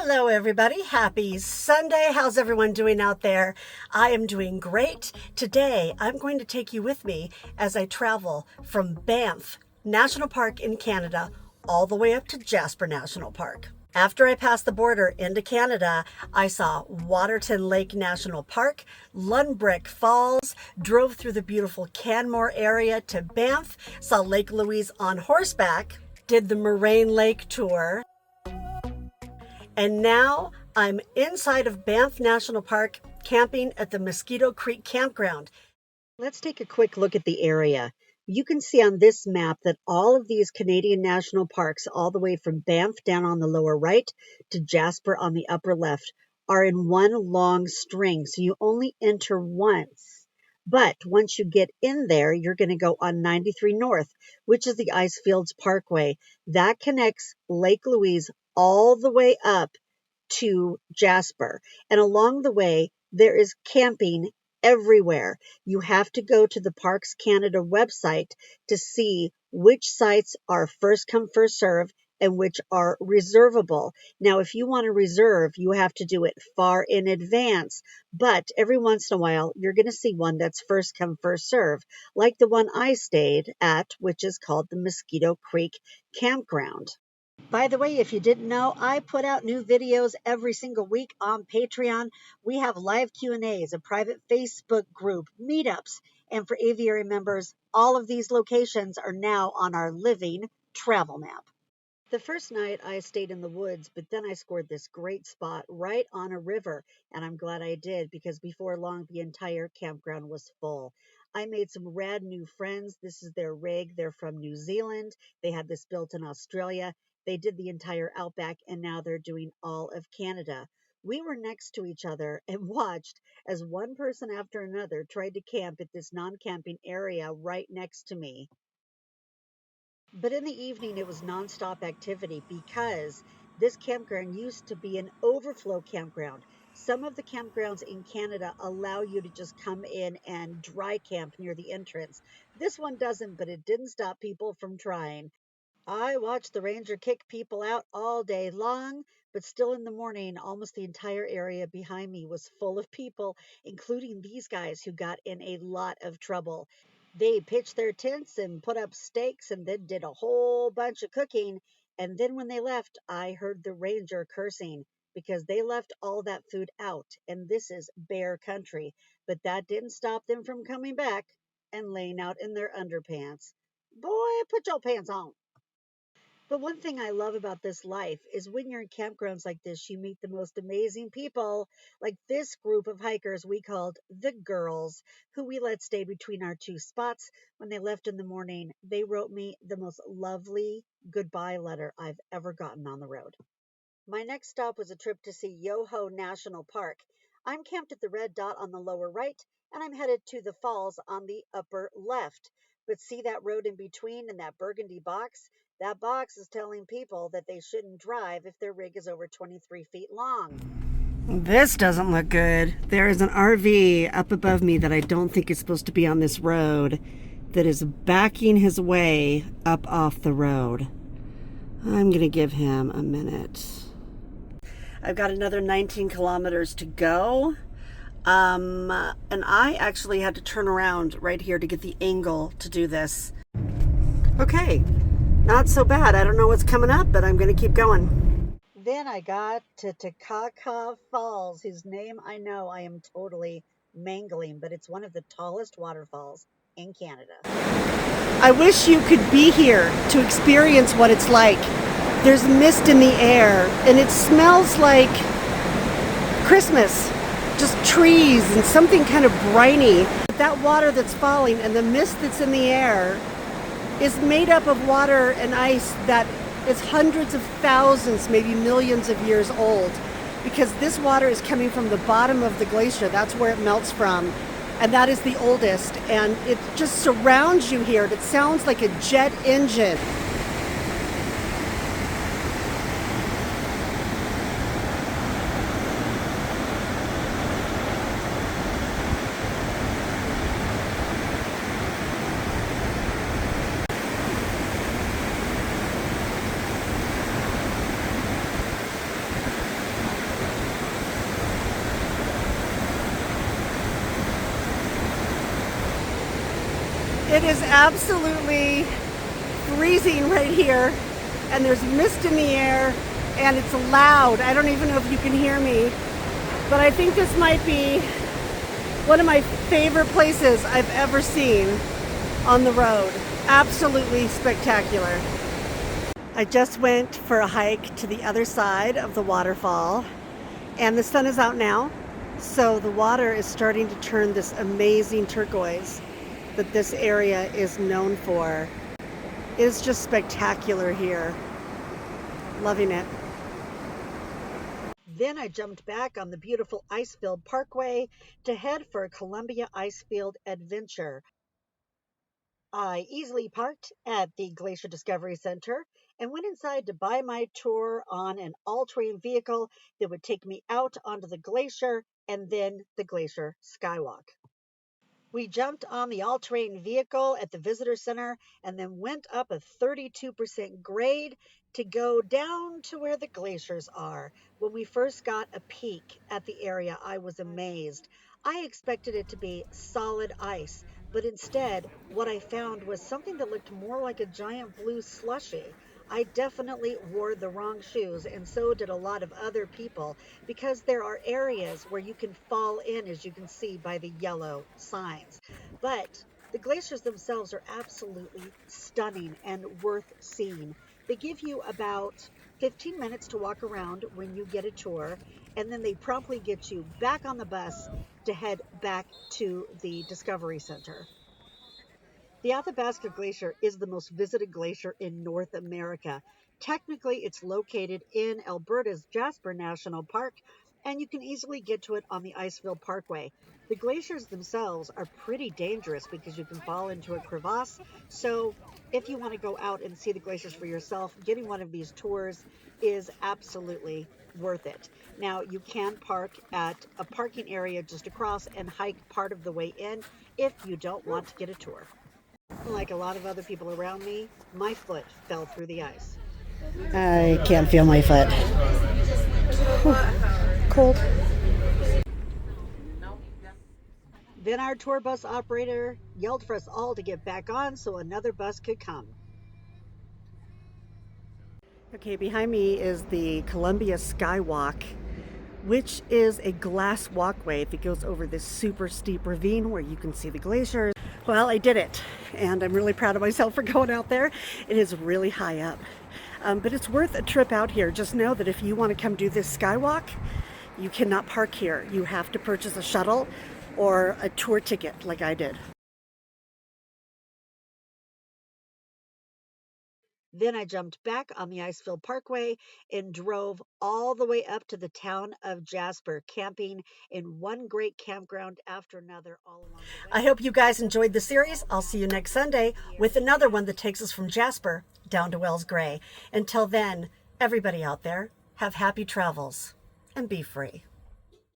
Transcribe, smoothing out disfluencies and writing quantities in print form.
Hello everybody, happy Sunday. How's everyone doing out there? I am doing great. Today I'm going to take you with me as I travel from Banff National Park in Canada all the way up to Jasper National Park. After I passed the border into Canada, I saw Waterton Lake National Park, Lundbrick Falls, drove through the beautiful Canmore area to Banff, saw Lake Louise on horseback, did the Moraine Lake tour, and now I'm inside of Banff National Park camping at the Mosquito Creek Campground. Let's take a quick look at the area. You can see on this map that all of these Canadian national parks, all the way from Banff down on the lower right to Jasper on the upper left, are in one long string. So you only enter once. But once you get in there, you're going to go on 93 North, which is the Icefields Parkway. That connects Lake Louise all the way up to Jasper. And along the way, there is camping everywhere. You have to go to the Parks Canada website to see which sites are first come, first serve, and which are reservable. Now, if you want to reserve, you have to do it far in advance. But every once in a while, you're going to see one that's first come, first serve, like the one I stayed at, which is called the Mosquito Creek Campground. By the way, if you didn't know, I put out new videos every single week on Patreon. We have live Q&As, a private Facebook group, meetups, and for aviary members, all of these locations are now on our living travel map. The first night I stayed in the woods, but then I scored this great spot right on a river, and I'm glad I did because before long the entire campground was full. I made some rad new friends. This is their rig. They're from New Zealand. They had this built in Australia. They did the entire outback, and now they're doing all of Canada. We were next to each other and watched as one person after another tried to camp at this non-camping area right next to me. But in the evening, it was nonstop activity because this campground used to be an overflow campground. Some of the campgrounds in Canada allow you to just come in and dry camp near the entrance. This one doesn't, but it didn't stop people from trying. I watched the ranger kick people out all day long, but still in the morning, almost the entire area behind me was full of people, including these guys who got in a lot of trouble. They pitched their tents and put up stakes and then did a whole bunch of cooking. And then when they left, I heard the ranger cursing because they left all that food out. And this is bear country. But that didn't stop them from coming back and laying out in their underpants. Boy, put your pants on. But one thing I love about this life is when you're in campgrounds like this, you meet the most amazing people, like this group of hikers we called the girls, who we let stay between our two spots. When they left in the morning, they wrote me the most lovely goodbye letter I've ever gotten on the road. My next stop was a trip to see Yoho National Park. I'm camped at the red dot on the lower right, and I'm headed to the falls on the upper left. But see that road in between and that burgundy box? That box is telling people that they shouldn't drive if their rig is over 23 feet long. This doesn't look good. There is an RV up above me that I don't think is supposed to be on this road that is backing his way up off the road. I'm going to give him a minute. I've got another 19 kilometers to go. And I actually had to turn around right here to get the angle to do this. Okay. Not so bad. I don't know what's coming up, but I'm going to keep going. Then I got to Takaka Falls, whose name I know I am totally mangling, but it's one of the tallest waterfalls in Canada. I wish you could be here to experience what it's like. There's mist in the air, and it smells like Christmas. Just trees and something kind of briny. That water that's falling and the mist that's in the air is made up of water and ice that is hundreds of thousands, maybe millions of years old, because this water is coming from the bottom of the glacier. That's where it melts from, and that is the oldest, and it just surrounds you here. It sounds like a jet engine. It is absolutely freezing right here, and there's mist in the air, and it's loud. I don't even know if you can hear me, but I think this might be one of my favorite places I've ever seen on the road. Absolutely spectacular. I just went for a hike to the other side of the waterfall, and the sun is out now, so the water is starting to turn this amazing turquoise that this area is known for. It is just spectacular here. Loving it. Then I jumped back on the beautiful Icefield Parkway to head for a Columbia Icefield adventure. I easily parked at the Glacier Discovery Center and went inside to buy my tour on an all-terrain vehicle that would take me out onto the glacier and then the Glacier Skywalk. We jumped on the all-terrain vehicle at the visitor center and then went up a 32% grade to go down to where the glaciers are. When we first got a peek at the area, I was amazed. I expected it to be solid ice, but instead, what I found was something that looked more like a giant blue slushie. I definitely wore the wrong shoes, and so did a lot of other people, because there are areas where you can fall in, as you can see by the yellow signs. But the glaciers themselves are absolutely stunning and worth seeing. They give you about 15 minutes to walk around when you get a tour, and then they promptly get you back on the bus to head back to the Discovery Center. The Athabasca Glacier is the most visited glacier in North America. Technically, it's located in Alberta's Jasper National Park, and you can easily get to it on the Icefield Parkway. The glaciers themselves are pretty dangerous because you can fall into a crevasse. So if you want to go out and see the glaciers for yourself, getting one of these tours is absolutely worth it. Now, you can park at a parking area just across and hike part of the way in if you don't want to get a tour. Like a lot of other people around me, my foot fell through the ice. I can't feel my foot. Whew. Cold. Then our tour bus operator yelled for us all to get back on so another bus could come. Okay, behind me is the Columbia Skywalk, which is a glass walkway that goes over this super steep ravine where you can see the glaciers. Well, I did it, and I'm really proud of myself for going out there. It is really high up, but it's worth a trip out here. Just know that if you want to come do this skywalk, you cannot park here. You have to purchase a shuttle or a tour ticket like I did. Then I jumped back on the Icefield Parkway and drove all the way up to the town of Jasper, camping in one great campground after another all along the way. I hope you guys enjoyed the series. I'll see you next Sunday with another one that takes us from Jasper down to Wells Gray. Until then, everybody out there, have happy travels and be free.